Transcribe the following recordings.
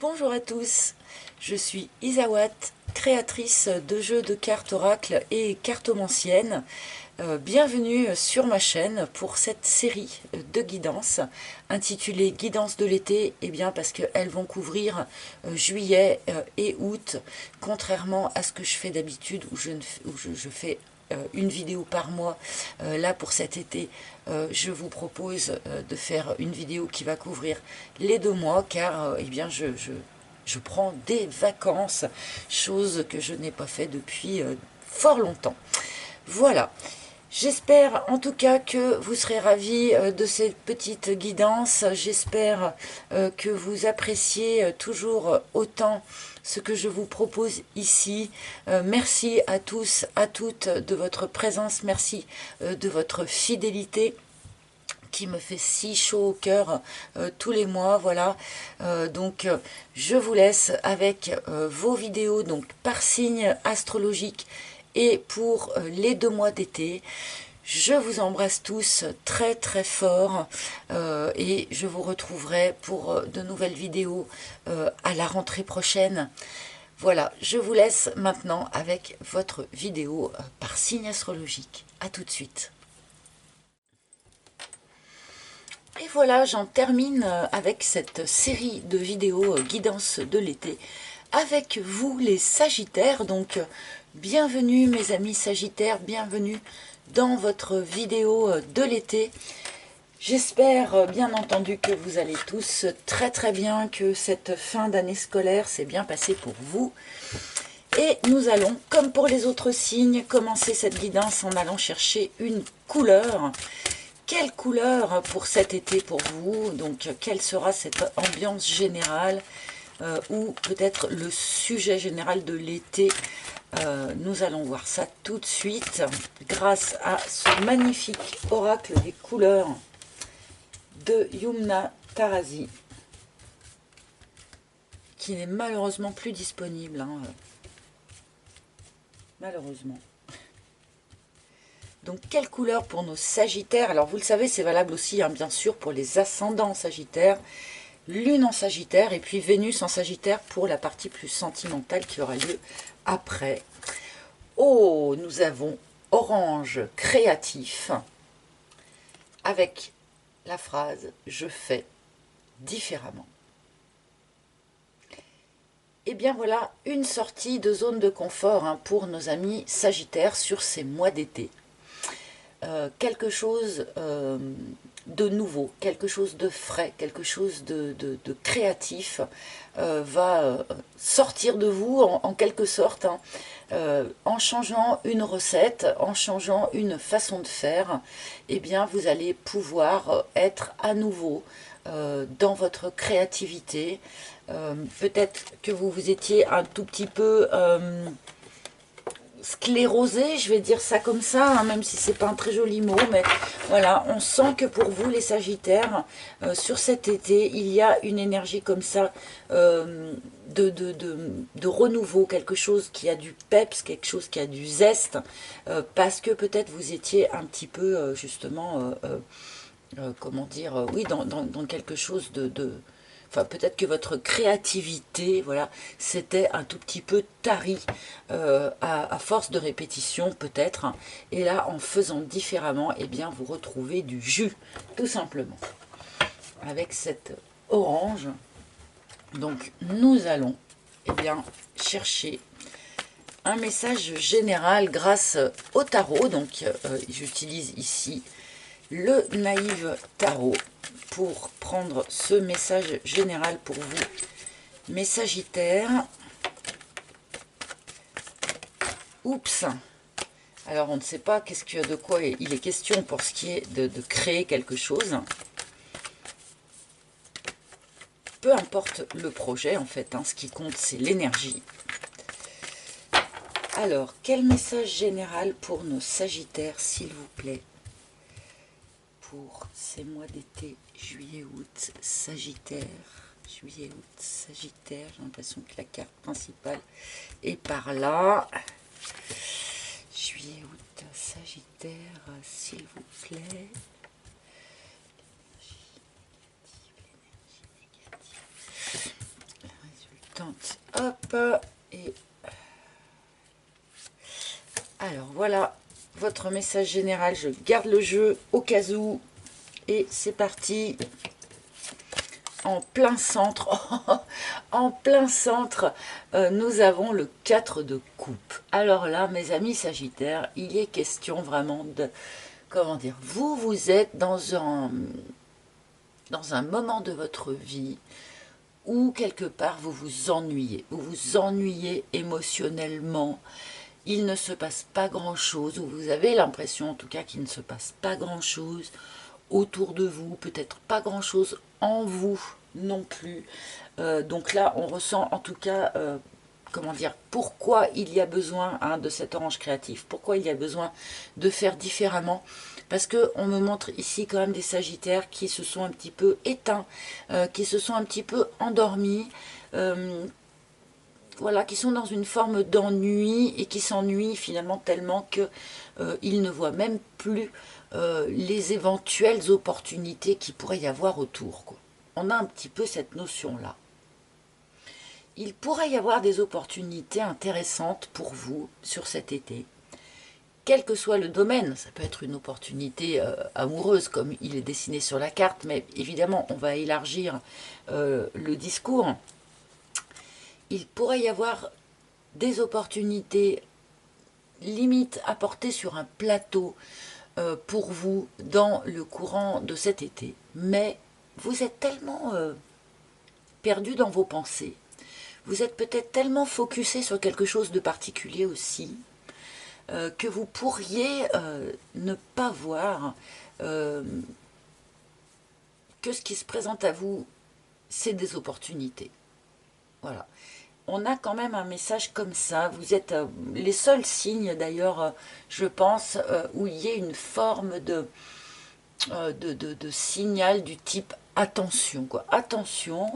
Bonjour à tous, je suis Isawat, créatrice de jeux de cartes oracle et cartomancienne. Bienvenue sur ma chaîne pour cette série de guidances intitulée Guidance de l'été, et bien parce qu'elles vont couvrir juillet et août, contrairement à ce que je fais d'habitude où je fais une vidéo par mois. Là pour cet été, je vous propose de faire une vidéo qui va couvrir les 2 mois, car eh bien je prends des vacances, chose que je n'ai pas fait depuis fort longtemps. Voilà. J'espère en tout cas que vous serez ravis de cette petite guidance. J'espère que vous appréciez toujours autant ce que je vous propose ici. Merci à tous, à toutes de votre présence. Merci de votre fidélité qui me fait si chaud au cœur tous les mois. Voilà. Je vous laisse avec vos vidéos donc par signe astrologique et pour les 2 mois d'été. Je vous embrasse tous très très fort et je vous retrouverai pour de nouvelles vidéos à la rentrée prochaine. Voilà, je vous laisse maintenant avec votre vidéo par signe astrologique. À tout de suite. Et voilà, j'en termine avec cette série de vidéos guidance de l'été avec vous les Sagittaires. Donc, bienvenue mes amis Sagittaires, bienvenue dans votre vidéo de l'été. J'espère bien entendu que vous allez tous très très bien, que cette fin d'année scolaire s'est bien passée pour vous. Et nous allons, comme pour les autres signes, commencer cette guidance en allant chercher une couleur. Quelle couleur pour cet été pour vous? Donc, quelle sera cette ambiance générale ou peut-être le sujet général de l'été? Nous allons voir ça tout de suite grâce à ce magnifique oracle des couleurs de Yumna Tarazi, qui n'est malheureusement plus disponible, hein, malheureusement. Donc, quelle couleur pour nos Sagittaires? Alors, vous le savez, c'est valable aussi, hein, bien sûr, pour les ascendants Sagittaires, Lune en Sagittaire et puis Vénus en Sagittaire pour la partie plus sentimentale qui aura lieu après. Oh, nous avons orange créatif avec la phrase « Je fais différemment ». Et bien voilà une sortie de zone de confort hein, pour nos amis Sagittaires sur ces mois d'été. Quelque chose de nouveau, quelque chose de frais, quelque chose de créatif va sortir de vous en quelque sorte, hein, en changeant une recette, en changeant une façon de faire, eh bien vous allez pouvoir être à nouveau dans votre créativité. Peut-être que vous vous étiez un tout petit peu sclérosé, je vais dire ça comme ça, hein, même si c'est pas un très joli mot, mais voilà, on sent que pour vous les Sagittaires, sur cet été, il y a une énergie comme ça de renouveau, quelque chose qui a du peps, quelque chose qui a du zeste, parce que peut-être vous étiez un petit peu justement, comment dire, oui, dans quelque chose enfin, peut-être que votre créativité, voilà, c'était un tout petit peu tarie à force de répétition, peut-être. Et là, en faisant différemment, eh bien, vous retrouvez du jus, tout simplement. Avec cette orange, donc, nous allons, eh bien, chercher un message général grâce au tarot. Donc, j'utilise ici le Naïve Tarot pour prendre ce message général pour vous, mes Sagittaires. Oups! Alors, on ne sait pas de quoi il est question pour ce qui est de créer quelque chose. Peu importe le projet, en fait, hein, ce qui compte, c'est l'énergie. Alors, quel message général pour nos Sagittaires, s'il vous plaît, pour ces mois d'été, juillet, août, Sagittaire, juillet, août, Sagittaire. J'ai l'impression que la carte principale est par là. Juillet, août, Sagittaire, s'il vous plaît. tente, hop, et alors voilà votre message général. Je garde le jeu au cas où, et c'est parti. En plein centre, en plein centre, nous avons le 4 de coupe. Alors là, mes amis Sagittaires, il est question vraiment de, comment dire, vous êtes dans un moment de votre vie où quelque part vous vous ennuyez émotionnellement, il ne se passe pas grand-chose, ou vous avez l'impression en tout cas qu'il ne se passe pas grand-chose autour de vous, peut-être pas grand-chose en vous non plus. Donc là, on ressent en tout cas, comment dire, pourquoi il y a besoin de cet orange créatif, pourquoi il y a besoin de faire différemment. Parce qu'on me montre ici quand même des Sagittaires qui se sont un petit peu éteints, qui se sont un petit peu endormis, voilà, qui sont dans une forme d'ennui et qui s'ennuient finalement tellement qu'ils ne voient même plus les éventuelles opportunités qu'il pourrait y avoir autour, quoi. On a un petit peu cette notion-là. Il pourrait y avoir des opportunités intéressantes pour vous sur cet été. Quel que soit le domaine, ça peut être une opportunité amoureuse comme il est dessiné sur la carte, mais évidemment on va élargir le discours. Il pourrait y avoir des opportunités limite apportées sur un plateau pour vous dans le courant de cet été, mais vous êtes tellement perdu dans vos pensées, vous êtes peut-être tellement focusé sur quelque chose de particulier aussi, que vous pourriez ne pas voir que ce qui se présente à vous, c'est des opportunités. Voilà. On a quand même un message comme ça. Vous êtes les seuls signes, d'ailleurs, je pense, où il y ait une forme de signal du type attention, quoi. Attention,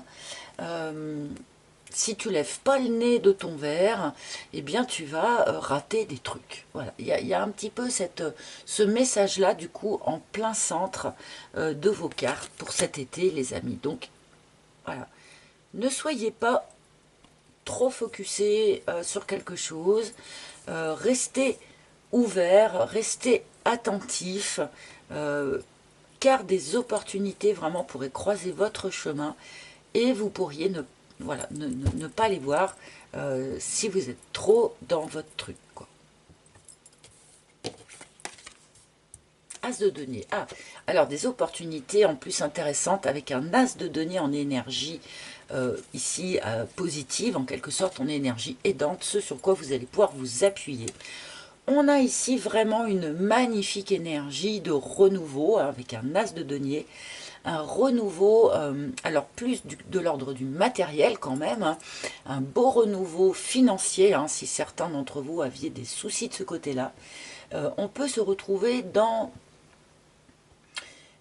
si tu lèves pas le nez de ton verre, eh bien tu vas rater des trucs. Voilà, il y a un petit peu ce message-là, du coup, en plein centre de vos cartes pour cet été, les amis. Donc, voilà. Ne soyez pas trop focusé sur quelque chose, restez ouvert, restez attentif, car des opportunités vraiment pourraient croiser votre chemin et vous pourriez ne pas les voir si vous êtes trop dans votre truc, quoi. As de denier. Ah, alors des opportunités en plus intéressantes avec un as de denier en énergie ici positive, en quelque sorte en énergie aidante, ce sur quoi vous allez pouvoir vous appuyer. On a ici vraiment une magnifique énergie de renouveau avec un as de denier. Un renouveau, alors plus de l'ordre du matériel quand même, hein, un beau renouveau financier, hein, si certains d'entre vous aviez des soucis de ce côté-là. On peut se retrouver dans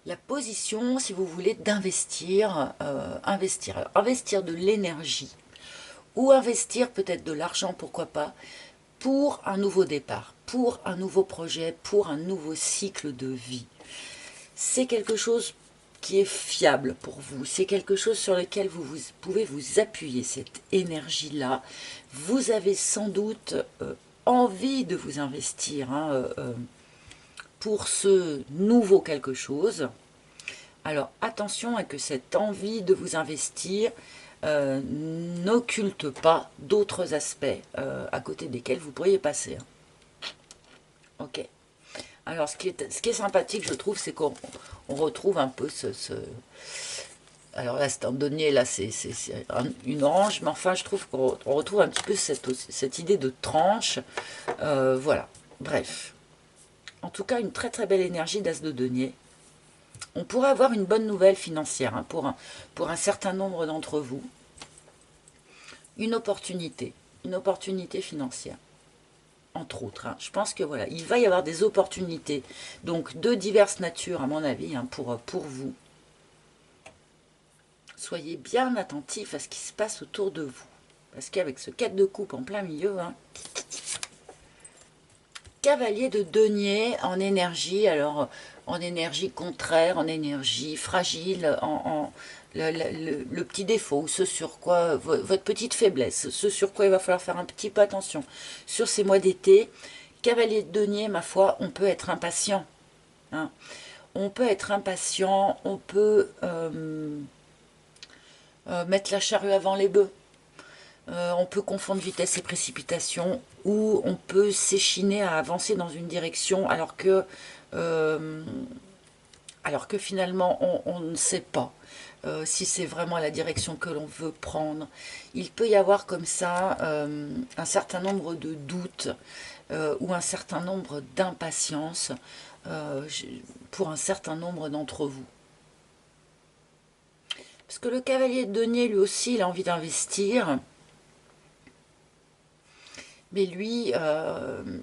la position, si vous voulez, d'investir, investir. Alors, investir de l'énergie ou investir peut-être de l'argent, pourquoi pas, pour un nouveau départ, pour un nouveau projet, pour un nouveau cycle de vie. C'est quelque chose qui est fiable pour vous, c'est quelque chose sur lequel vous pouvez vous appuyer, cette énergie-là. Vous avez sans doute envie de vous investir, hein, pour ce nouveau quelque chose. Alors attention à que cette envie de vous investir n'occulte pas d'autres aspects à côté desquels vous pourriez passer. Ok. Alors ce qui est sympathique, je trouve, c'est qu'on retrouve un peu alors là c'est un denier, là c'est une orange, mais enfin je trouve qu'on retrouve un petit peu cette idée de tranche. Voilà, bref. En tout cas, une très très belle énergie d'as de denier. On pourrait avoir une bonne nouvelle financière, hein, pour un certain nombre d'entre vous. Une opportunité financière, entre autres. Hein. Je pense que voilà, il va y avoir des opportunités, donc de diverses natures à mon avis, hein, pour vous. Soyez bien attentifs à ce qui se passe autour de vous. Parce qu'avec ce 4 de coupe en plein milieu, hein, cavalier de denier en énergie, alors en énergie contraire, en énergie fragile, le petit défaut, ce sur quoi, votre petite faiblesse, ce sur quoi il va falloir faire un petit peu attention. Sur ces mois d'été, cavalier de denier, ma foi, on peut être impatient. Hein. On peut être impatient, on peut mettre la charrue avant les bœufs. On peut confondre vitesse et précipitation, ou on peut s'échiner à avancer dans une direction euh, alors que finalement on ne sait pas si c'est vraiment la direction que l'on veut prendre. Il peut y avoir comme ça un certain nombre de doutes ou un certain nombre d'impatience pour un certain nombre d'entre vous. Parce que le cavalier de denier, lui aussi, il a envie d'investir. Mais lui,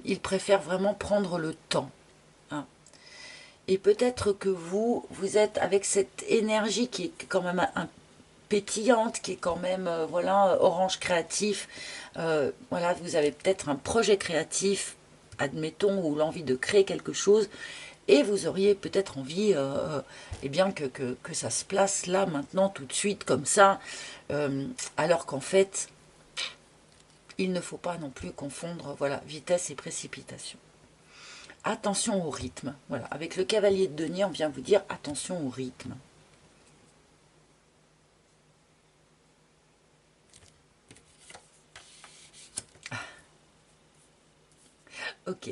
il préfère vraiment prendre le temps. Hein. Et peut-être que vous êtes avec cette énergie qui est quand même pétillante, qui est quand même, voilà, orange créatif. Voilà, vous avez peut-être un projet créatif, admettons, ou l'envie de créer quelque chose. Et vous auriez peut-être envie eh bien que ça se place là, maintenant, tout de suite, comme ça. Alors qu'en fait, il ne faut pas non plus confondre voilà, vitesse et précipitation. Attention au rythme. Voilà, avec le cavalier de denier, on vient vous dire attention au rythme. Ok.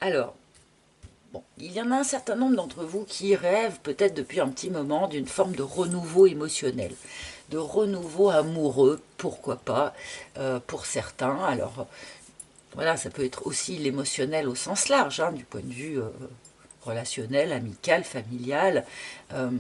Alors, bon, il y en a un certain nombre d'entre vous qui rêvent peut-être depuis un petit moment d'une forme de renouveau émotionnel, de renouveau amoureux, pourquoi pas, pour certains. Alors, voilà, ça peut être aussi l'émotionnel au sens large, hein, du point de vue relationnel, amical, familial. Euh,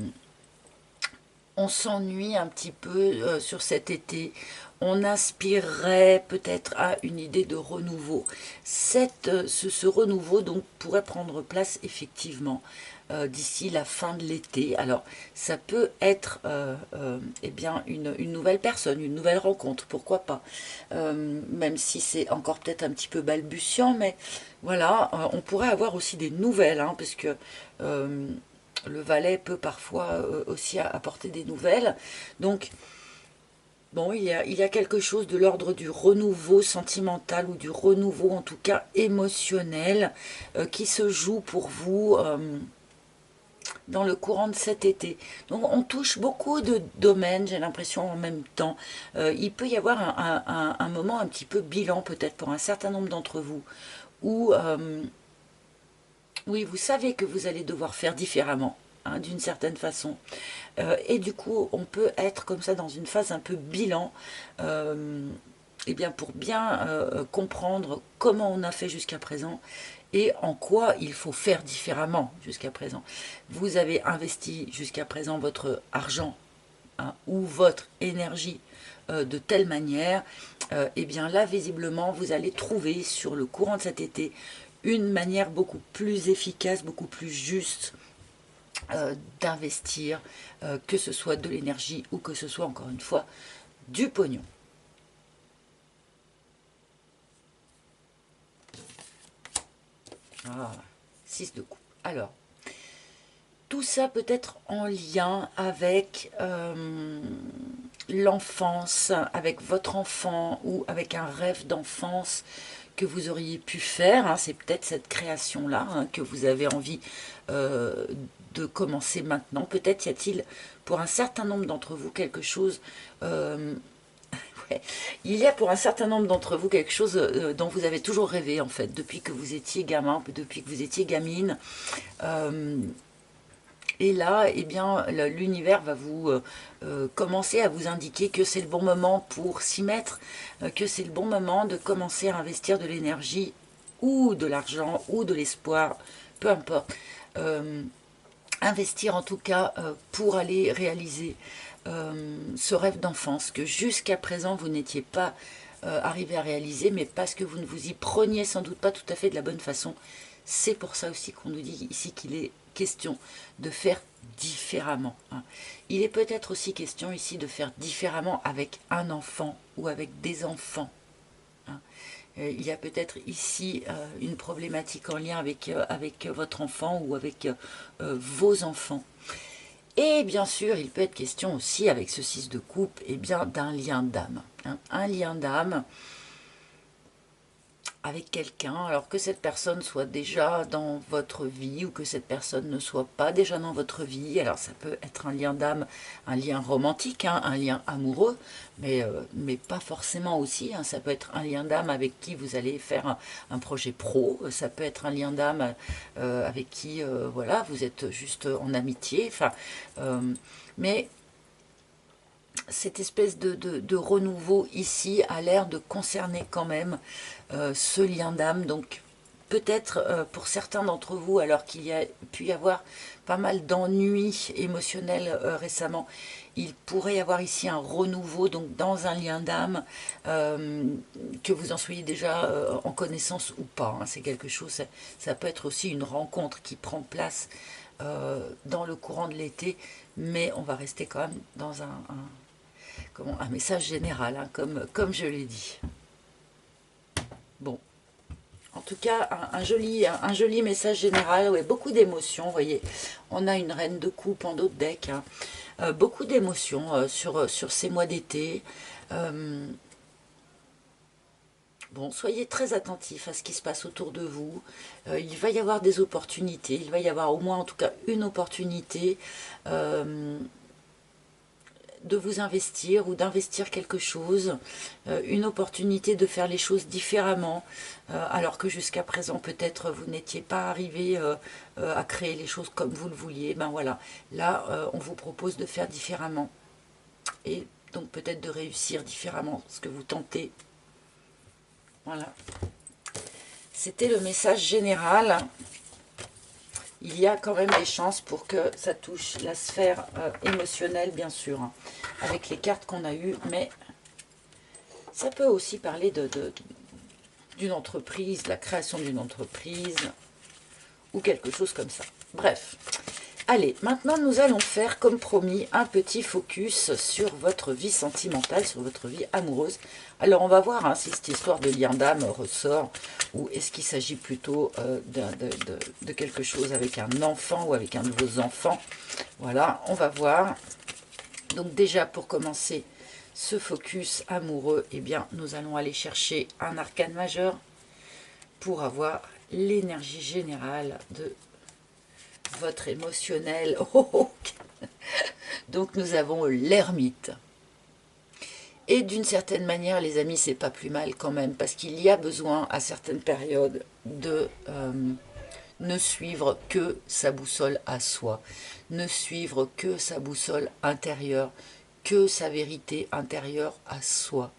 on s'ennuie un petit peu sur cet été. On aspirerait peut-être à une idée de renouveau. Ce renouveau donc pourrait prendre place effectivement d'ici la fin de l'été. Alors ça peut être eh bien une nouvelle personne, une nouvelle rencontre, pourquoi pas. Même si c'est encore peut-être un petit peu balbutiant, mais voilà, on pourrait avoir aussi des nouvelles, hein, parce que le valet peut parfois aussi apporter des nouvelles. Donc, bon, il y a quelque chose de l'ordre du renouveau sentimental ou du renouveau en tout cas émotionnel qui se joue pour vous dans le courant de cet été. Donc on touche beaucoup de domaines, j'ai l'impression en même temps. Il peut y avoir un moment un petit peu bilan peut-être pour un certain nombre d'entre vous où oui, vous savez que vous allez devoir faire différemment, hein, d'une certaine façon. Et du coup, on peut être comme ça dans une phase un peu bilan, eh bien pour bien comprendre comment on a fait jusqu'à présent et en quoi il faut faire différemment jusqu'à présent. Vous avez investi jusqu'à présent votre argent, hein, ou votre énergie de telle manière, et bien là, visiblement, vous allez trouver sur le courant de cet été une manière beaucoup plus efficace, beaucoup plus juste d'investir, que ce soit de l'énergie ou que ce soit, encore une fois, du pognon. Ah, 6 de coupe. Alors, tout ça peut être en lien avec l'enfance, avec votre enfant ou avec un rêve d'enfance que vous auriez pu faire. Hein. C'est peut-être cette création-là, hein, que vous avez envie de commencer maintenant. Peut-être y a-t-il pour un certain nombre d'entre vous quelque chose... ouais, il y a pour un certain nombre d'entre vous quelque chose dont vous avez toujours rêvé en fait, depuis que vous étiez gamin, depuis que vous étiez gamine. Et là, eh bien, l'univers va vous commencer à vous indiquer que c'est le bon moment pour s'y mettre, que c'est le bon moment de commencer à investir de l'énergie ou de l'argent ou de l'espoir, peu importe. Investir en tout cas pour aller réaliser ce rêve d'enfance que jusqu'à présent vous n'étiez pas arrivé à réaliser, mais parce que vous ne vous y preniez sans doute pas tout à fait de la bonne façon. C'est pour ça aussi qu'on nous dit ici qu'il est question de faire différemment. Hein. Il est peut-être aussi question ici de faire différemment avec un enfant ou avec des enfants. Hein. Il y a peut-être ici une problématique en lien avec votre enfant ou avec vos enfants. Et bien sûr, il peut être question aussi, avec ce 6 de coupe, eh bien, d'un lien d'âme. Hein, un lien d'âme avec quelqu'un, alors que cette personne soit déjà dans votre vie ou que cette personne ne soit pas déjà dans votre vie. Alors ça peut être un lien d'âme, un lien romantique, hein, un lien amoureux, mais pas forcément aussi. Hein, ça peut être un lien d'âme avec qui vous allez faire un projet pro, ça peut être un lien d'âme avec qui voilà, vous êtes juste en amitié. Enfin, mais cette espèce de renouveau ici a l'air de concerner quand même ce lien d'âme. Donc peut-être pour certains d'entre vous, alors qu'il y a pu y avoir pas mal d'ennuis émotionnels récemment, il pourrait y avoir ici un renouveau donc dans un lien d'âme, que vous en soyez déjà en connaissance ou pas. Hein. C'est quelque chose, ça peut être aussi une rencontre qui prend place dans le courant de l'été, mais on va rester quand même dans un message général, hein, comme je l'ai dit. Bon, en tout cas, un joli message général, ouais, beaucoup d'émotions, vous voyez. On a une reine de coupe en d'autres decks, hein. Beaucoup d'émotions sur ces mois d'été. Bon, soyez très attentifs à ce qui se passe autour de vous. Il va y avoir des opportunités, il va y avoir au moins en tout cas une opportunité de vous investir ou d'investir quelque chose, une opportunité de faire les choses différemment, alors que jusqu'à présent peut-être vous n'étiez pas arrivé à créer les choses comme vous le vouliez. Ben voilà, là on vous propose de faire différemment et donc peut-être de réussir différemment ce que vous tentez. Voilà, c'était le message général. Il y a quand même des chances pour que ça touche la sphère émotionnelle, bien sûr, hein, avec les cartes qu'on a eues, mais ça peut aussi parler d'une entreprise, la création d'une entreprise, ou quelque chose comme ça. Bref, allez, maintenant nous allons faire, comme promis, un petit focus sur votre vie sentimentale, sur votre vie amoureuse. Alors on va voir hein, si cette histoire de lien d'âme ressort, ou est-ce qu'il s'agit plutôt de quelque chose avec un enfant ou avec un de vos enfants. Voilà, on va voir. Donc déjà pour commencer ce focus amoureux, eh bien nous allons aller chercher un arcane majeur pour avoir l'énergie générale de votre émotionnel. Donc nous avons l'ermite. Et d'une certaine manière, les amis, c'est pas plus mal quand même, parce qu'il y a besoin à certaines périodes de ne suivre que sa boussole à soi, ne suivre que sa boussole intérieure, que sa vérité intérieure à soi.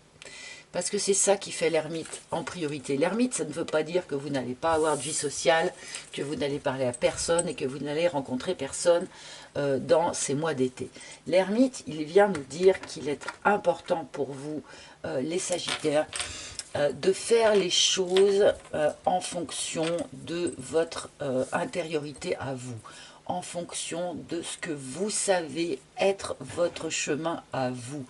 Parce que c'est ça qui fait l'ermite en priorité. L'ermite, ça ne veut pas dire que vous n'allez pas avoir de vie sociale, que vous n'allez parler à personne et que vous n'allez rencontrer personne dans ces mois d'été. L'ermite, il vient nous dire qu'il est important pour vous, les Sagittaires, de faire les choses en fonction de votre intériorité à vous, en fonction de ce que vous savez être votre chemin à vous.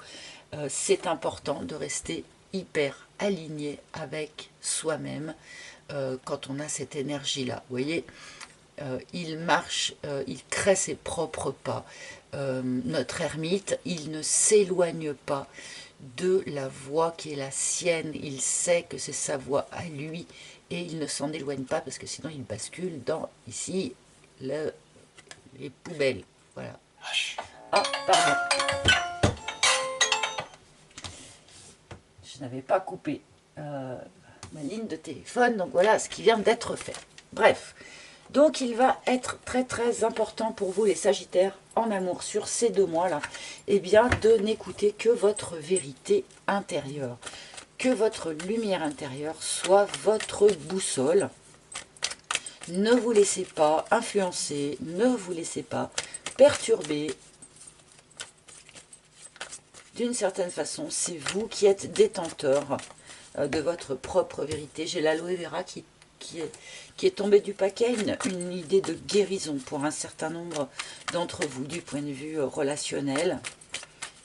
C'est important de rester hyper aligné avec soi-même quand on a cette énergie-là. Vous voyez, il marche, il crée ses propres pas. Notre ermite, il ne s'éloigne pas de la voie qui est la sienne. Il sait que c'est sa voie à lui et il ne s'en éloigne pas parce que sinon il bascule dans, ici, les poubelles. Voilà. Ah, pardon. Je n'avais pas coupé ma ligne de téléphone, donc voilà ce qui vient d'être fait. Bref, donc il va être très très important pour vous les Sagittaires en amour sur ces 2 mois-là, eh bien de n'écouter que votre vérité intérieure, que votre lumière intérieure soit votre boussole. Ne vous laissez pas influencer, ne vous laissez pas perturber. D'une certaine façon, c'est vous qui êtes détenteur de votre propre vérité. J'ai l'aloe vera qui est tombée du paquet, une idée de guérison pour un certain nombre d'entre vous du point de vue relationnel.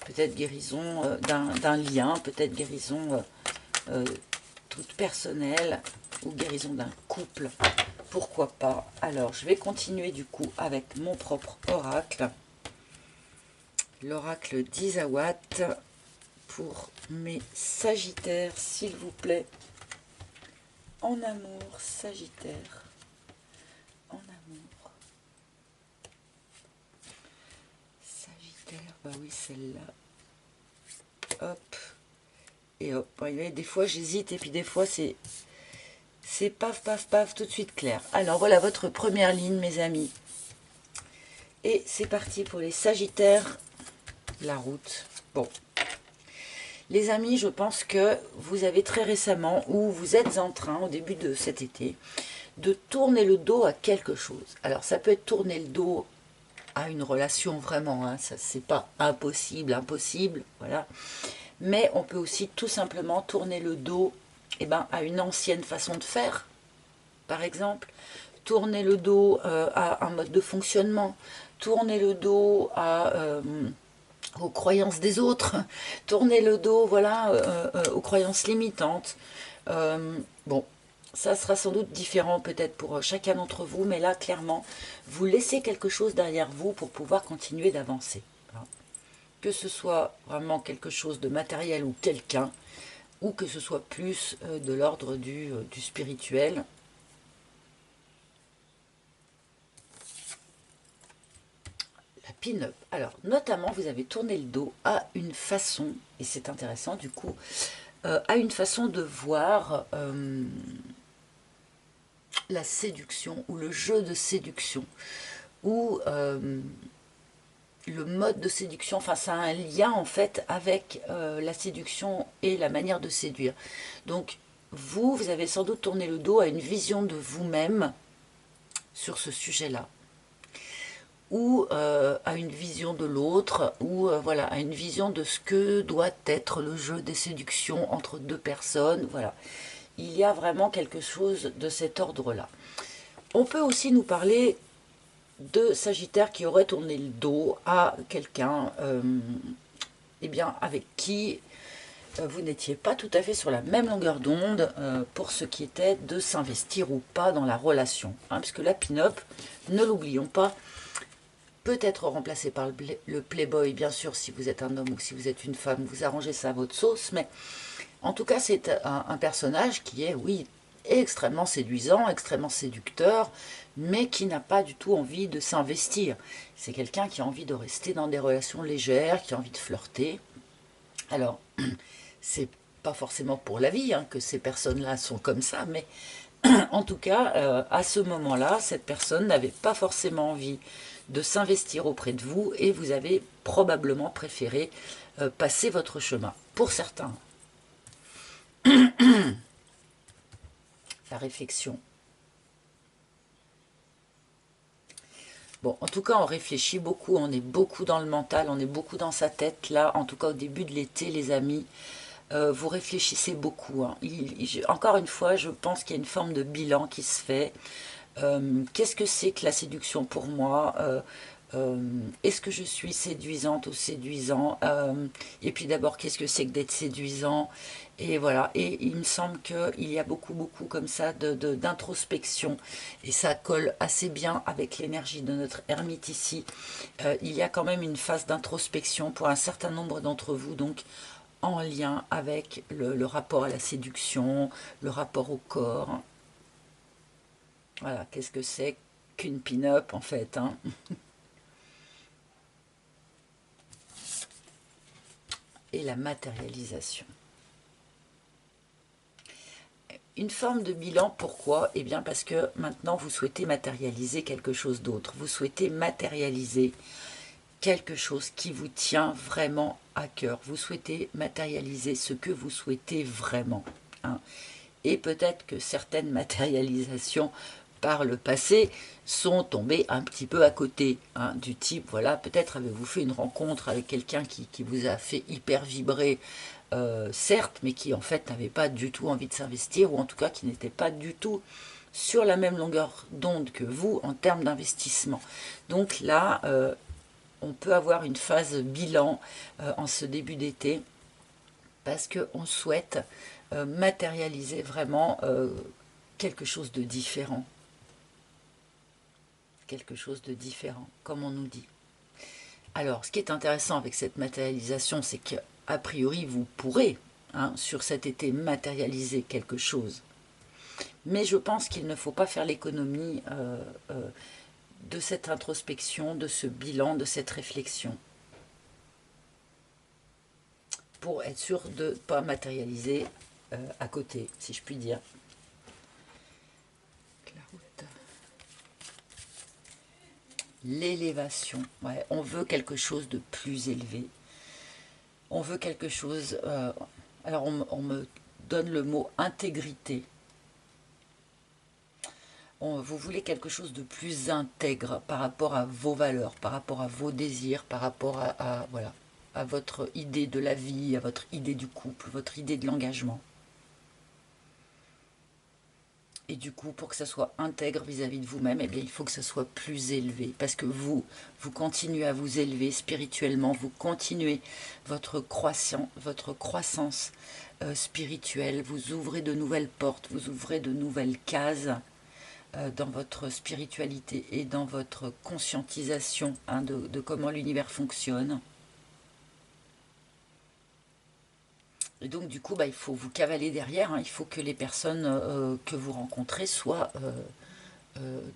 Peut-être guérison d'un lien, peut-être guérison toute personnelle ou guérison d'un couple. Pourquoi pas? Alors, je vais continuer du coup avec mon propre oracle. l'oracle d'Isawat pour mes Sagittaires, s'il vous plaît. En amour, Sagittaire. En amour. Sagittaire, bah oui, celle-là. Hop. Et hop. Vous voyez, des fois j'hésite et puis des fois c'est paf, paf, paf, tout de suite clair. Alors voilà votre première ligne, mes amis. Et c'est parti pour les Sagittaires. La route. Bon. Les amis, je pense que vous avez très récemment, ou vous êtes en train, au début de cet été, de tourner le dos à quelque chose. Alors, ça peut être tourner le dos à une relation, vraiment, hein, ça c'est pas impossible, voilà. Mais on peut aussi tout simplement tourner le dos à une ancienne façon de faire, par exemple. Tourner le dos à un mode de fonctionnement, tourner le dos aux croyances des autres, tourner le dos, voilà, aux croyances limitantes. Bon, ça sera sans doute différent peut-être pour chacun d'entre vous, mais là, clairement, vous laissez quelque chose derrière vous pour pouvoir continuer d'avancer. Voilà. Que ce soit vraiment quelque chose de matériel ou quelqu'un, ou que ce soit plus de l'ordre du spirituel. La pin-up. Alors, notamment, vous avez tourné le dos à une façon, et c'est intéressant du coup, à une façon de voir la séduction ou le jeu de séduction ou le mode de séduction. Enfin, ça a un lien en fait avec la séduction et la manière de séduire. Donc, vous avez sans doute tourné le dos à une vision de vous-même sur ce sujet-là, ou à une vision de l'autre, ou voilà, à une vision de ce que doit être le jeu des séductions entre deux personnes. Voilà, il y a vraiment quelque chose de cet ordre-là. On peut aussi nous parler de Sagittaire qui aurait tourné le dos à quelqu'un eh bien, avec qui vous n'étiez pas tout à fait sur la même longueur d'onde pour ce qui était de s'investir ou pas dans la relation. Hein, puisque la pin-up, ne l'oublions pas, peut être remplacé par le playboy, bien sûr, si vous êtes un homme ou si vous êtes une femme, vous arrangez ça à votre sauce, mais en tout cas, c'est un personnage qui est, oui, extrêmement séduisant, extrêmement séducteur, mais qui n'a pas du tout envie de s'investir. C'est quelqu'un qui a envie de rester dans des relations légères, qui a envie de flirter. Alors, c'est pas forcément pour la vie hein, que ces personnes-là sont comme ça, mais en tout cas, à ce moment-là, cette personne n'avait pas forcément envie de s'investir auprès de vous et vous avez probablement préféré passer votre chemin. Pour certains, la réflexion. Bon, en tout cas, on réfléchit beaucoup, on est beaucoup dans le mental, on est beaucoup dans sa tête. Là, en tout cas, au début de l'été, les amis, vous réfléchissez beaucoup. Hein. Encore une fois, je pense qu'il y a une forme de bilan qui se fait. Qu'est-ce que c'est que la séduction pour moi est-ce que je suis séduisante ou séduisant et puis d'abord, qu'est-ce que c'est que d'être séduisant? Et voilà, et il me semble qu'il y a beaucoup, beaucoup comme ça d'introspection, et ça colle assez bien avec l'énergie de notre ermite ici. Il y a quand même une phase d'introspection pour un certain nombre d'entre vous, donc en lien avec le rapport à la séduction, le rapport au corps. Voilà, qu'est-ce que c'est qu'une pin-up en fait, hein? Et la matérialisation. Une forme de bilan, pourquoi? Eh bien parce que maintenant vous souhaitez matérialiser quelque chose d'autre. Vous souhaitez matérialiser quelque chose qui vous tient vraiment à cœur. Vous souhaitez matérialiser ce que vous souhaitez vraiment. Hein. Et peut-être que certaines matérialisations par le passé sont tombées un petit peu à côté, hein, du type, voilà, peut-être avez-vous fait une rencontre avec quelqu'un qui vous a fait hyper vibrer, certes, mais qui en fait n'avait pas du tout envie de s'investir, ou en tout cas qui n'était pas du tout sur la même longueur d'onde que vous en termes d'investissement. Donc là, on peut avoir une phase bilan en ce début d'été, parce qu'on souhaite matérialiser vraiment quelque chose de différent. Quelque chose de différent, comme on nous dit. Alors, ce qui est intéressant avec cette matérialisation, c'est qu'a priori, vous pourrez, hein, sur cet été, matérialiser quelque chose. Mais je pense qu'il ne faut pas faire l'économie de cette introspection, de ce bilan, de cette réflexion, pour être sûr de ne pas matérialiser à côté, si je puis dire. L'élévation, ouais, on veut quelque chose de plus élevé. On veut quelque chose... alors on me donne le mot intégrité. Vous voulez quelque chose de plus intègre par rapport à vos valeurs, par rapport à vos désirs, par rapport voilà, à votre idée de la vie, à votre idée du couple, votre idée de l'engagement. Et du coup, pour que ça soit intègre vis-à-vis de vous-même, eh bien, il faut que ça soit plus élevé. Parce que vous continuez à vous élever spirituellement, vous continuez votre croissance spirituelle, vous ouvrez de nouvelles portes, vous ouvrez de nouvelles cases dans votre spiritualité et dans votre conscientisation, hein, de comment l'univers fonctionne. Et donc du coup, bah, il faut vous cavaler derrière, hein. Il faut que les personnes que vous rencontrez soient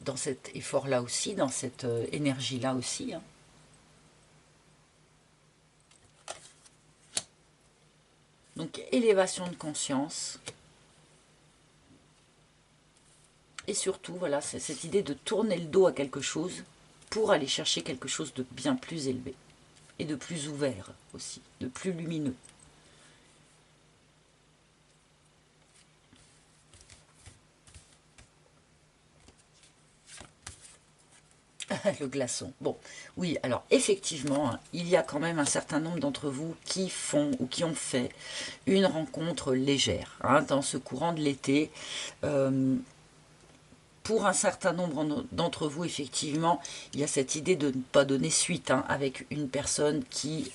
dans cet effort-là aussi, dans cette énergie-là aussi, hein. Donc élévation de conscience. Et surtout, voilà, c'est cette idée de tourner le dos à quelque chose pour aller chercher quelque chose de bien plus élevé. Et de plus ouvert aussi, de plus lumineux. Le glaçon. Bon, oui, alors effectivement, il y a quand même un certain nombre d'entre vous qui font ou qui ont fait une rencontre légère, hein, dans ce courant de l'été. Pour un certain nombre d'entre vous, effectivement, il y a cette idée de ne pas donner suite, hein, avec une personne qui...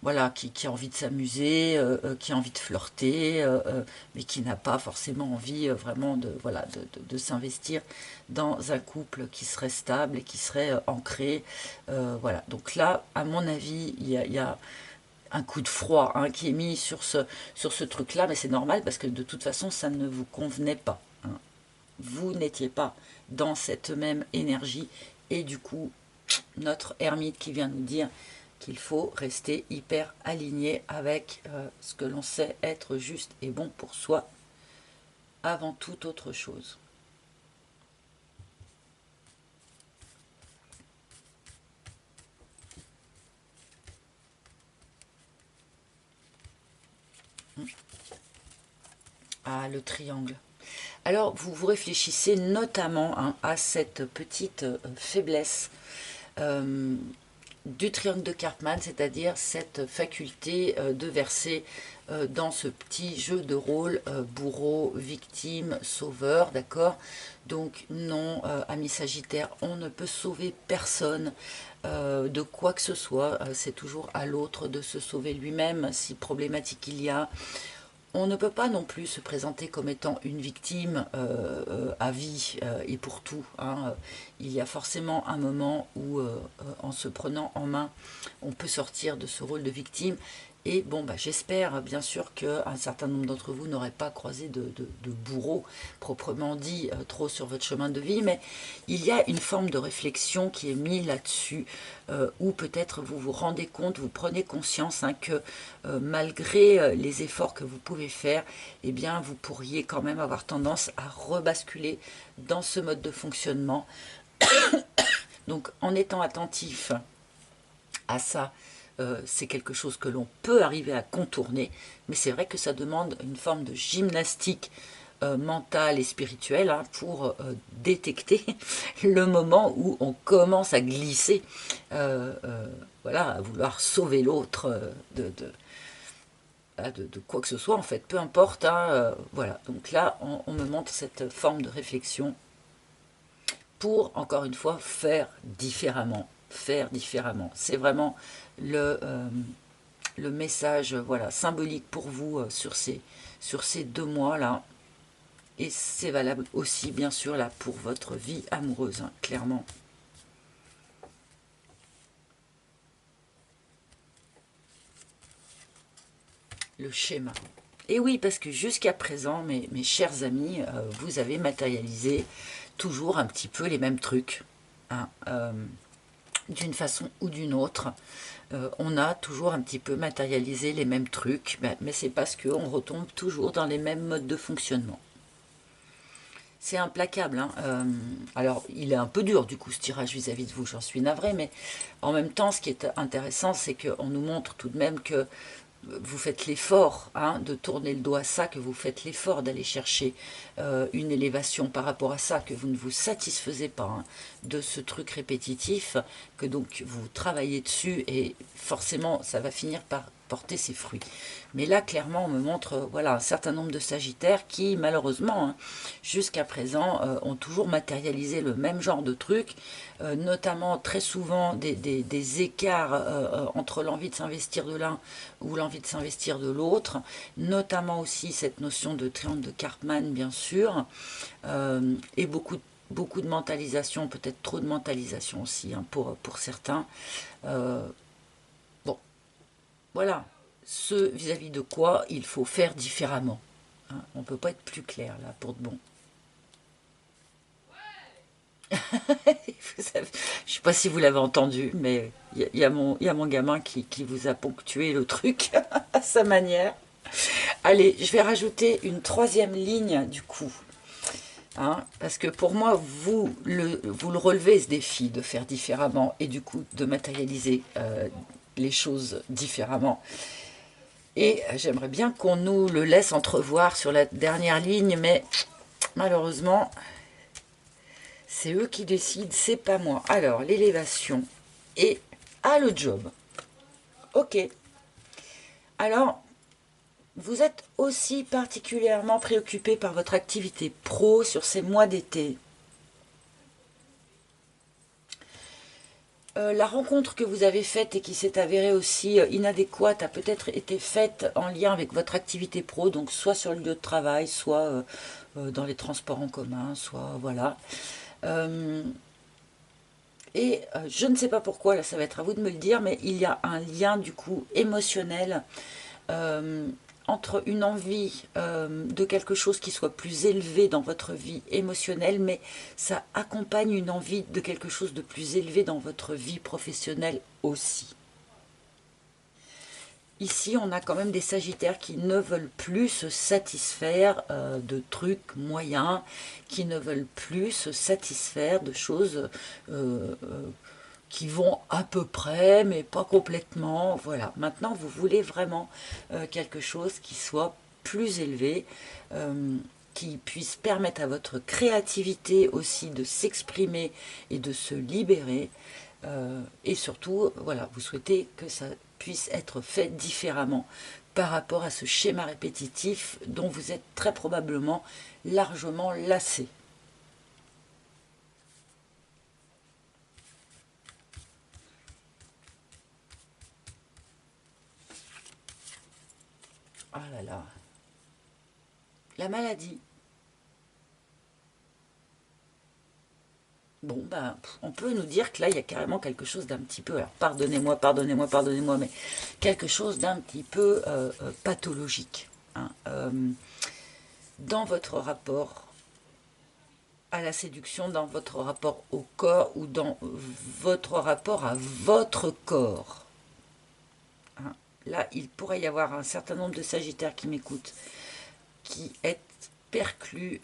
voilà, qui a envie de s'amuser, qui a envie de flirter, mais qui n'a pas forcément envie vraiment voilà, de s'investir dans un couple qui serait stable et qui serait ancré. Voilà. Donc là, à mon avis, il y a un coup de froid, hein, qui est mis sur ce truc-là, mais c'est normal parce que de toute façon, ça ne vous convenait pas, hein. Vous n'étiez pas dans cette même énergie et du coup, notre ermite qui vient nous dire qu'il faut rester hyper aligné avec ce que l'on sait être juste et bon pour soi avant toute autre chose. Ah, le triangle. Alors, vous réfléchissez notamment, hein, à cette petite faiblesse du triangle de Karpman, c'est-à-dire cette faculté de verser dans ce petit jeu de rôle bourreau, victime, sauveur, d'accord? Donc non, ami Sagittaire, on ne peut sauver personne de quoi que ce soit, c'est toujours à l'autre de se sauver lui-même si problématique il y a. On ne peut pas non plus se présenter comme étant une victime à vie et pour tout, hein. Il y a forcément un moment où, en se prenant en main, on peut sortir de ce rôle de victime. Et bon, bah, j'espère bien sûr qu'un certain nombre d'entre vous n'auraient pas croisé de bourreau, proprement dit, trop sur votre chemin de vie, mais il y a une forme de réflexion qui est mise là-dessus, où peut-être vous vous rendez compte, vous prenez conscience, hein, que malgré les efforts que vous pouvez faire, eh bien, vous pourriez quand même avoir tendance à rebasculer dans ce mode de fonctionnement. Donc, en étant attentif à ça, c'est quelque chose que l'on peut arriver à contourner, mais c'est vrai que ça demande une forme de gymnastique mentale et spirituelle, hein, pour détecter le moment où on commence à glisser, voilà, à vouloir sauver l'autre de quoi que ce soit, en fait, peu importe, hein, voilà. Donc là, on me montre cette forme de réflexion pour, encore une fois, faire différemment. Faire différemment. C'est vraiment le message, voilà, symbolique pour vous sur ces 2 mois-là. Et c'est valable aussi, bien sûr, là, pour votre vie amoureuse, hein, clairement. le schéma. Et oui, parce que jusqu'à présent, mes chers amis, vous avez matérialisé toujours un petit peu les mêmes trucs, hein, d'une façon ou d'une autre. On a toujours un petit peu matérialisé les mêmes trucs, mais c'est parce qu'on retombe toujours dans les mêmes modes de fonctionnement. C'est implacable, hein. Alors, il est un peu dur, du coup, ce tirage vis-à-vis de vous, j'en suis navrée, mais en même temps, ce qui est intéressant, c'est qu'on nous montre tout de même que vous faites l'effort, hein, de tourner le dos à ça, que vous faites l'effort d'aller chercher une élévation par rapport à ça, que vous ne vous satisfaisez pas, hein, de ce truc répétitif, que donc vous travaillez dessus et forcément ça va finir par porter ses fruits. Mais là, clairement, on me montre voilà, un certain nombre de sagittaires qui, malheureusement, hein, jusqu'à présent, ont toujours matérialisé le même genre de truc, notamment très souvent des écarts entre l'envie de s'investir de l'un ou l'envie de s'investir de l'autre, notamment aussi cette notion de triangle de Karpman, bien sûr, et beaucoup de mentalisation, peut-être trop de mentalisation aussi, hein, pour certains. Bon, voilà, ce vis-à-vis de quoi il faut faire différemment. Hein. On ne peut pas être plus clair, là, pour de bon. Je ne sais pas si vous l'avez entendu, mais il y a mon gamin qui vous a ponctué le truc à sa manière. Allez, je vais rajouter une troisième ligne du coup. Hein, parce que pour moi, vous le relevez ce défi de faire différemment et du coup de matérialiser les choses différemment. Et j'aimerais bien qu'on nous le laisse entrevoir sur la dernière ligne, mais malheureusement, c'est eux qui décident, c'est pas moi. Alors, l'élévation et le job. Ok. Alors, vous êtes aussi particulièrement préoccupé par votre activité pro sur ces mois d'été. La rencontre que vous avez faite et qui s'est avérée aussi inadéquate a peut-être été faite en lien avec votre activité pro, donc soit sur le lieu de travail, soit dans les transports en commun, soit voilà. Et je ne sais pas pourquoi, là ça va être à vous de me le dire, mais il y a un lien du coup émotionnel entre une envie de quelque chose qui soit plus élevé dans votre vie émotionnelle, mais ça accompagne une envie de quelque chose de plus élevé dans votre vie professionnelle aussi. Ici, on a quand même des sagittaires qui ne veulent plus se satisfaire de trucs moyens, qui ne veulent plus se satisfaire de choses qui vont à peu près, mais pas complètement. Voilà, maintenant vous voulez vraiment quelque chose qui soit plus élevé, qui puisse permettre à votre créativité aussi de s'exprimer et de se libérer. Et surtout, voilà, vous souhaitez que ça puisse être fait différemment par rapport à ce schéma répétitif dont vous êtes très probablement largement lassé. Ah là là. La maladie. Bon, ben, on peut nous dire que là, il y a carrément quelque chose d'un petit peu, alors pardonnez-moi, pardonnez-moi, pardonnez-moi, mais quelque chose d'un petit peu pathologique, hein, dans votre rapport à la séduction, dans votre rapport au corps ou dans votre rapport à votre corps. Hein. Là, il pourrait y avoir un certain nombre de sagittaires qui m'écoutent, qui est perclus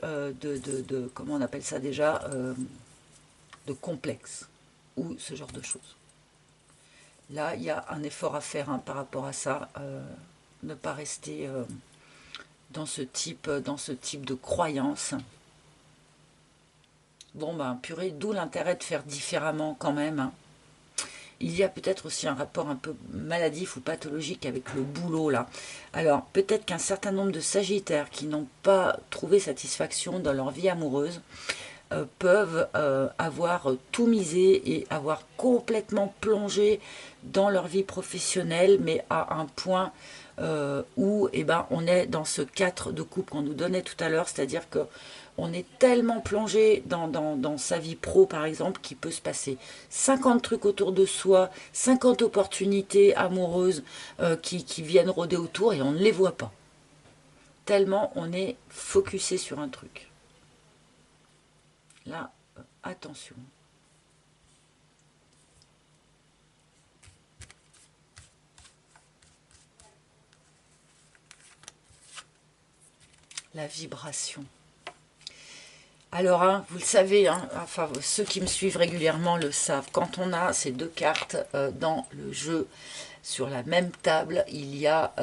comment on appelle ça déjà, de complexe ou ce genre de choses. Là, il y a un effort à faire hein, par rapport à ça, ne pas rester dans ce type de croyance. Bon ben purée, d'où l'intérêt de faire différemment quand même. Hein. Il y a peut-être aussi un rapport un peu maladif ou pathologique avec le boulot là. Alors peut-être qu'un certain nombre de sagittaires qui n'ont pas trouvé satisfaction dans leur vie amoureuse peuvent avoir tout misé et avoir complètement plongé dans leur vie professionnelle, mais à un point où eh ben, on est dans ce 4 de coupe qu'on nous donnait tout à l'heure, c'est-à-dire que on est tellement plongé dans sa vie pro, par exemple, qu'il peut se passer 50 trucs autour de soi, 50 opportunités amoureuses qui viennent rôder autour et on ne les voit pas. Tellement on est focusé sur un truc. Là, attention. La vibration. Alors, hein, vous le savez, hein, enfin, ceux qui me suivent régulièrement le savent, quand on a ces deux cartes dans le jeu sur la même table, il y a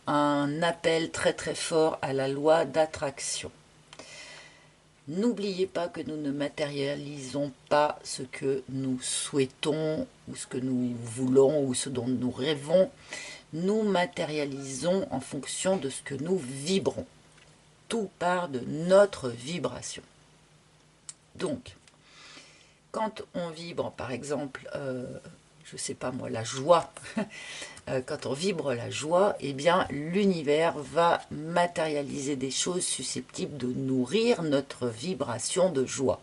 un appel très très fort à la loi d'attraction. N'oubliez pas que nous ne matérialisons pas ce que nous souhaitons, ou ce que nous voulons, ou ce dont nous rêvons. Nous matérialisons en fonction de ce que nous vibrons. Tout part de notre vibration. Donc, quand on vibre, par exemple, je ne sais pas moi, la joie, quand on vibre la joie, eh bien, l'univers va matérialiser des choses susceptibles de nourrir notre vibration de joie.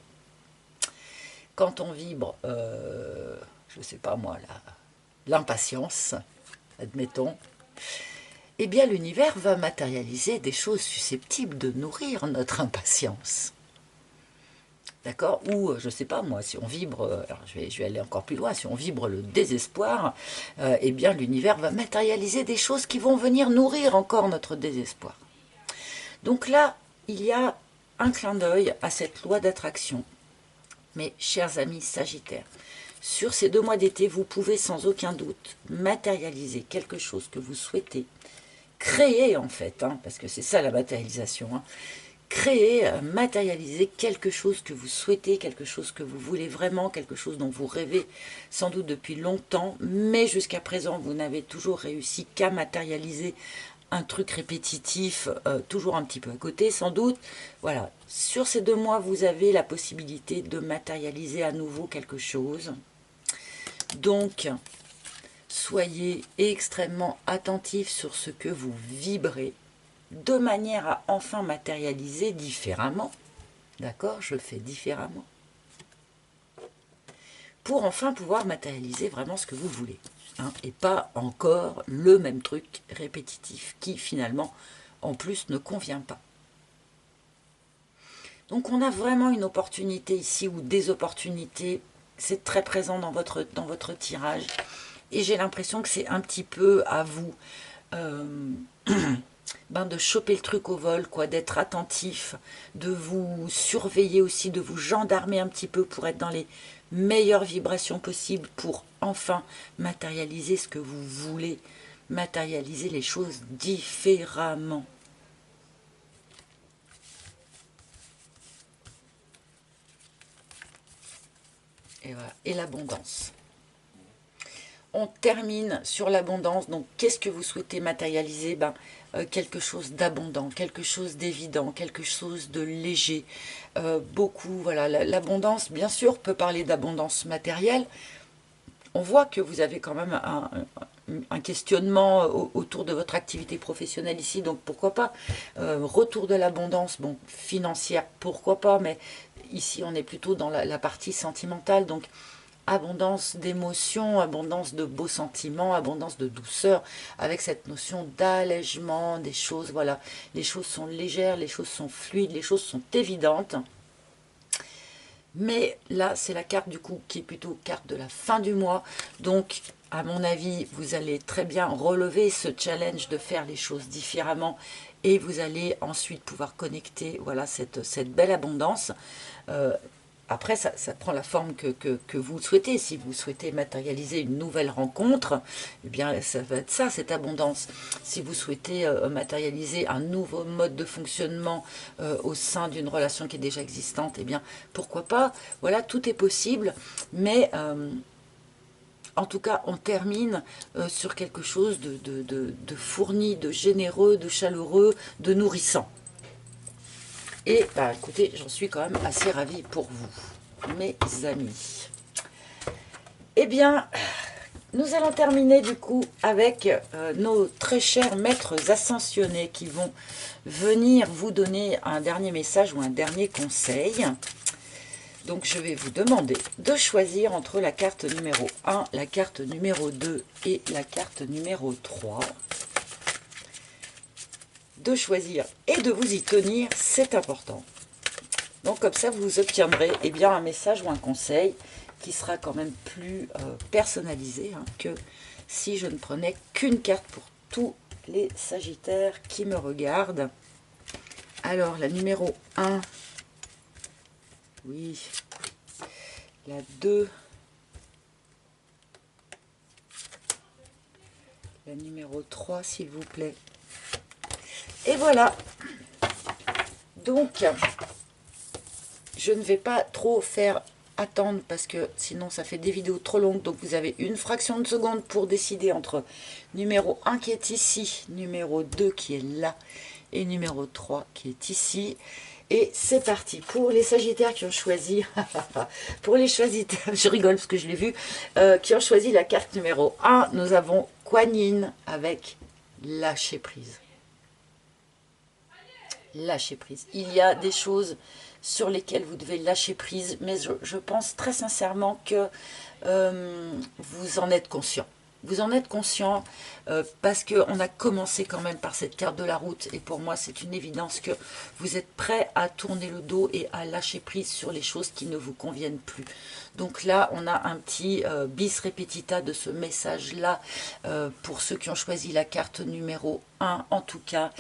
Quand on vibre, je ne sais pas moi, l'impatience, admettons, eh bien, l'univers va matérialiser des choses susceptibles de nourrir notre impatience. D'accord? Ou, je ne sais pas moi, si on vibre, alors je vais aller encore plus loin, si on vibre le désespoir, eh bien l'univers va matérialiser des choses qui vont venir nourrir encore notre désespoir. Donc là, il y a un clin d'œil à cette loi d'attraction. Mes chers amis Sagittaires, sur ces 2 mois d'été, vous pouvez sans aucun doute matérialiser quelque chose que vous souhaitez, créer en fait, hein, parce que c'est ça la matérialisation, hein, créer, matérialiser quelque chose que vous souhaitez, quelque chose que vous voulez vraiment, quelque chose dont vous rêvez sans doute depuis longtemps, mais jusqu'à présent vous n'avez toujours réussi qu'à matérialiser un truc répétitif, toujours un petit peu à côté sans doute. Voilà, sur ces 2 mois vous avez la possibilité de matérialiser à nouveau quelque chose. Donc, soyez extrêmement attentifs sur ce que vous vibrez, de manière à enfin matérialiser différemment. D'accord? Je fais différemment. Pour enfin pouvoir matérialiser vraiment ce que vous voulez. Hein, et pas encore le même truc répétitif qui finalement, en plus, ne convient pas. Donc on a vraiment une opportunité ici, ou des opportunités. C'est très présent dans votre tirage. Et j'ai l'impression que c'est un petit peu à vous de choper le truc au vol, quoi, d'être attentif, de vous surveiller aussi, de vous gendarmer un petit peu pour être dans les meilleures vibrations possibles pour enfin matérialiser ce que vous voulez, matérialiser les choses différemment. Et voilà, et l'abondance. On termine sur l'abondance. Donc, qu'est-ce que vous souhaitez matérialiser? Quelque chose d'abondant, quelque chose d'évident, quelque chose de léger. Beaucoup, voilà. L'abondance, bien sûr, peut parler d'abondance matérielle. On voit que vous avez quand même un questionnement autour de votre activité professionnelle ici. Donc, pourquoi pas retour de l'abondance, bon, financière, pourquoi pas. Mais ici, on est plutôt dans la partie sentimentale. Donc, abondance d'émotions, abondance de beaux sentiments, abondance de douceur, avec cette notion d'allègement des choses. Voilà, les choses sont légères, les choses sont fluides, les choses sont évidentes. Mais là, c'est la carte du coup qui est plutôt carte de la fin du mois. Donc, à mon avis, vous allez très bien relever ce challenge de faire les choses différemment. Et vous allez ensuite pouvoir connecter, voilà, cette belle abondance. Après, ça prend la forme que vous souhaitez. Si vous souhaitez matérialiser une nouvelle rencontre, eh bien, ça va être ça, cette abondance. Si vous souhaitez matérialiser un nouveau mode de fonctionnement au sein d'une relation qui est déjà existante, eh bien, pourquoi pas. Voilà, tout est possible. Mais, en tout cas, on termine sur quelque chose de fourni, de généreux, de chaleureux, de nourrissant. Et écoutez, j'en suis quand même assez ravie pour vous, mes amis. Eh bien, nous allons terminer du coup avec nos très chers maîtres ascensionnés qui vont venir vous donner un dernier message ou un dernier conseil. Donc je vais vous demander de choisir entre la carte numéro 1, la carte numéro 2 et la carte numéro 3. De choisir et de vous y tenir, c'est important. Donc comme ça, vous obtiendrez bien, un message ou un conseil qui sera quand même plus personnalisé que si je ne prenais qu'une carte pour tous les Sagittaires qui me regardent. Alors, la numéro 1, oui, la 2, la numéro 3, s'il vous plaît. Et voilà. Donc, je ne vais pas trop faire attendre parce que sinon ça fait des vidéos trop longues. Donc vous avez une fraction de seconde pour décider entre numéro 1 qui est ici, numéro 2 qui est là et numéro 3 qui est ici. Et c'est parti pour les Sagittaires qui ont choisi, pour les Sagittaires, je rigole parce que je l'ai vu, qui ont choisi la carte numéro 1, nous avons Kuan Yin avec lâcher prise. Lâcher prise. Il y a des choses sur lesquelles vous devez lâcher prise, mais je pense très sincèrement que vous en êtes conscient. Vous en êtes conscient parce qu'on a commencé quand même par cette carte de la route et pour moi c'est une évidence que vous êtes prêt à tourner le dos et à lâcher prise sur les choses qui ne vous conviennent plus. Donc là on a un petit bis repetita de ce message là pour ceux qui ont choisi la carte numéro 1 en tout cas.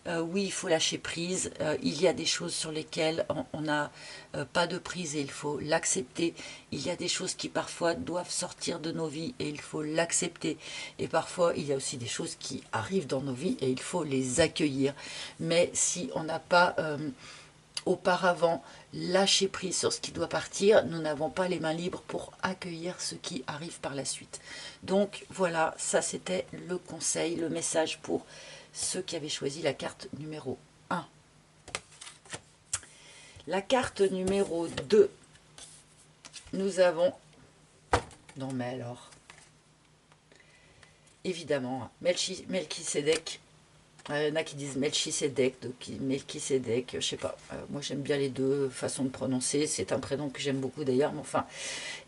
Oui, il faut lâcher prise, il y a des choses sur lesquelles on n'a pas de prise et il faut l'accepter. Il y a des choses qui parfois doivent sortir de nos vies et il faut l'accepter. Et parfois, il y a aussi des choses qui arrivent dans nos vies et il faut les accueillir. Mais si on n'a pas auparavant lâché prise sur ce qui doit partir, nous n'avons pas les mains libres pour accueillir ce qui arrive par la suite. Donc voilà, ça c'était le conseil, le message pour ceux qui avaient choisi la carte numéro 1. La carte numéro 2, nous avons... Non mais alors... Évidemment, Melchisedec. Il y en a qui disent Melchisedec, donc Melchisedec, je sais pas. Moi j'aime bien les deux façons de prononcer. C'est un prénom que j'aime beaucoup d'ailleurs, mais enfin.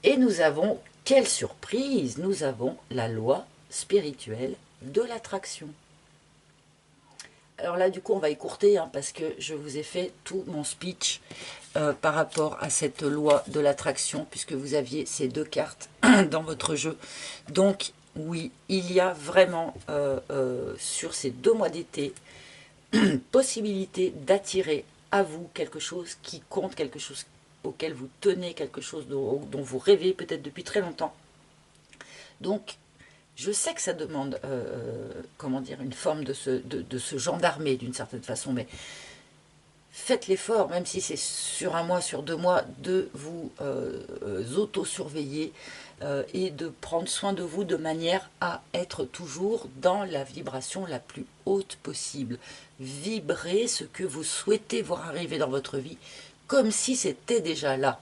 Et nous avons, quelle surprise, nous avons la loi spirituelle de l'attraction. Alors là, du coup, on va écourter parce que je vous ai fait tout mon speech par rapport à cette loi de l'attraction, puisque vous aviez ces deux cartes dans votre jeu. Donc, oui, il y a vraiment, sur ces 2 mois d'été, possibilité d'attirer à vous quelque chose qui compte, quelque chose auquel vous tenez, quelque chose dont vous rêvez peut-être depuis très longtemps. Donc, je sais que ça demande, comment dire, une forme de se gendarmer d'une certaine façon, mais faites l'effort, même si c'est sur 1 mois, sur 2 mois, de vous auto-surveiller et de prendre soin de vous de manière à être toujours dans la vibration la plus haute possible. Vibrez ce que vous souhaitez voir arriver dans votre vie, comme si c'était déjà là.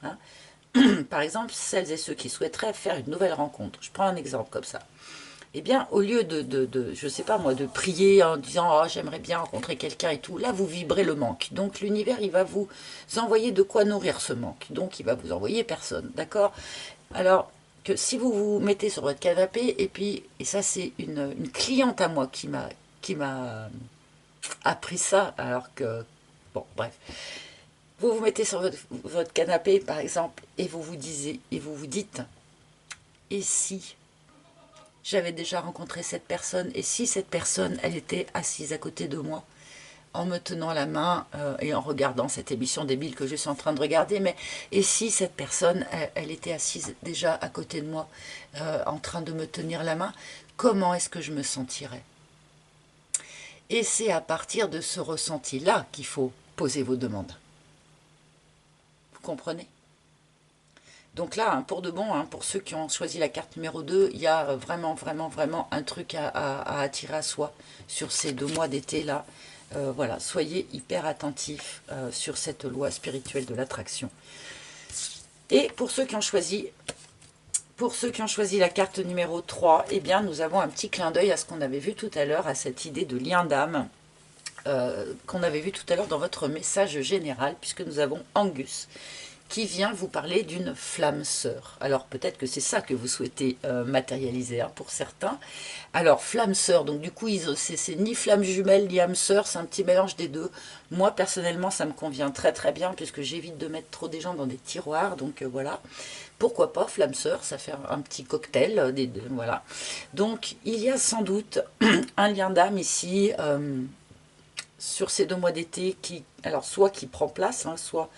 Hein. Par exemple, celles et ceux qui souhaiteraient faire une nouvelle rencontre. Je prends un exemple comme ça. Eh bien, au lieu je sais pas moi, de prier en disant « Oh, j'aimerais bien rencontrer quelqu'un et tout », là, vous vibrez le manque. Donc, l'univers, il va vous envoyer de quoi nourrir ce manque. Donc, il va vous envoyer personne, d'accord? Alors, que si vous vous mettez sur votre canapé, et ça, c'est une cliente à moi qui m'a appris ça, alors que, bon, bref. Vous vous mettez sur votre canapé, par exemple, et vous vous dites, et si j'avais déjà rencontré cette personne, et si cette personne, elle était assise à côté de moi, en me tenant la main et en regardant cette émission débile que je suis en train de regarder, mais et si cette personne, elle était assise déjà à côté de moi, en train de me tenir la main, comment est-ce que je me sentirais? Et c'est à partir de ce ressenti-là qu'il faut poser vos demandes. Vous comprenez? Donc là, pour de bon, pour ceux qui ont choisi la carte numéro 2, il y a vraiment, vraiment, vraiment un truc à attirer à soi sur ces 2 mois d'été-là. Voilà, soyez hyper attentifs sur cette loi spirituelle de l'attraction. Et pour ceux qui ont choisi Pour ceux qui ont choisi la carte numéro 3, eh bien, nous avons un petit clin d'œil à ce qu'on avait vu tout à l'heure, à cette idée de lien d'âme qu'on avait vu tout à l'heure dans votre message général, puisque nous avons Angus qui vient vous parler d'une flamme sœur. Alors peut-être que c'est ça que vous souhaitez matérialiser hein, pour certains. Alors flamme sœur, donc du coup c'est ni flamme jumelle ni âme sœur, c'est un petit mélange des deux. Moi personnellement ça me convient très très bien puisque j'évite de mettre trop des gens dans des tiroirs, donc voilà. Pourquoi pas flamme sœur, ça fait un petit cocktail des deux, voilà. Donc il y a sans doute un lien d'âme ici sur ces 2 mois d'été qui, alors soit qui prend place, hein, soit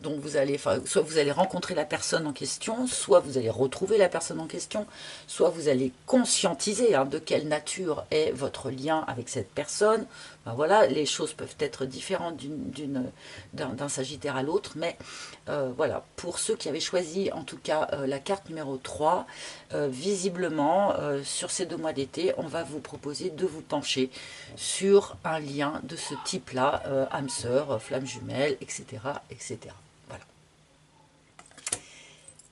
donc vous allez, soit vous allez rencontrer la personne en question, soit vous allez retrouver la personne en question, soit vous allez conscientiser hein, de quelle nature est votre lien avec cette personne. Ben voilà, les choses peuvent être différentes d'un Sagittaire à l'autre, mais voilà, pour ceux qui avaient choisi en tout cas la carte numéro 3, visiblement sur ces 2 mois d'été, on va vous proposer de vous pencher sur un lien de ce type-là, âme sœur, flamme jumelle, etc., etc.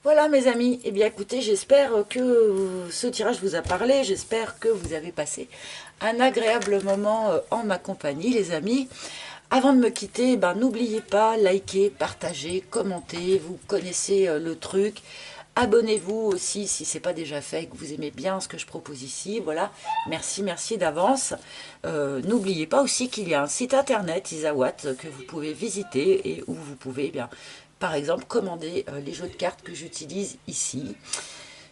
Voilà mes amis, eh bien écoutez, j'espère que ce tirage vous a parlé, j'espère que vous avez passé un agréable moment en ma compagnie les amis. Avant de me quitter, ben, n'oubliez pas, likez, partagez, commentez, vous connaissez le truc. Abonnez-vous aussi si ce n'est pas déjà fait et que vous aimez bien ce que je propose ici. Voilà, merci d'avance. N'oubliez pas aussi qu'il y a un site internet, Isawatt, que vous pouvez visiter et où vous pouvez, eh bien, par exemple, commander les jeux de cartes que j'utilise ici.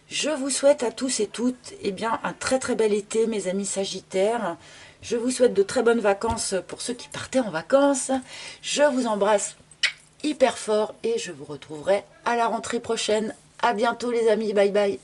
Je vous souhaite à tous et toutes eh bien, un très très bel été, mes amis Sagittaires. Je vous souhaite de très bonnes vacances pour ceux qui partaient en vacances. Je vous embrasse hyper fort et je vous retrouverai à la rentrée prochaine. À bientôt les amis, bye bye.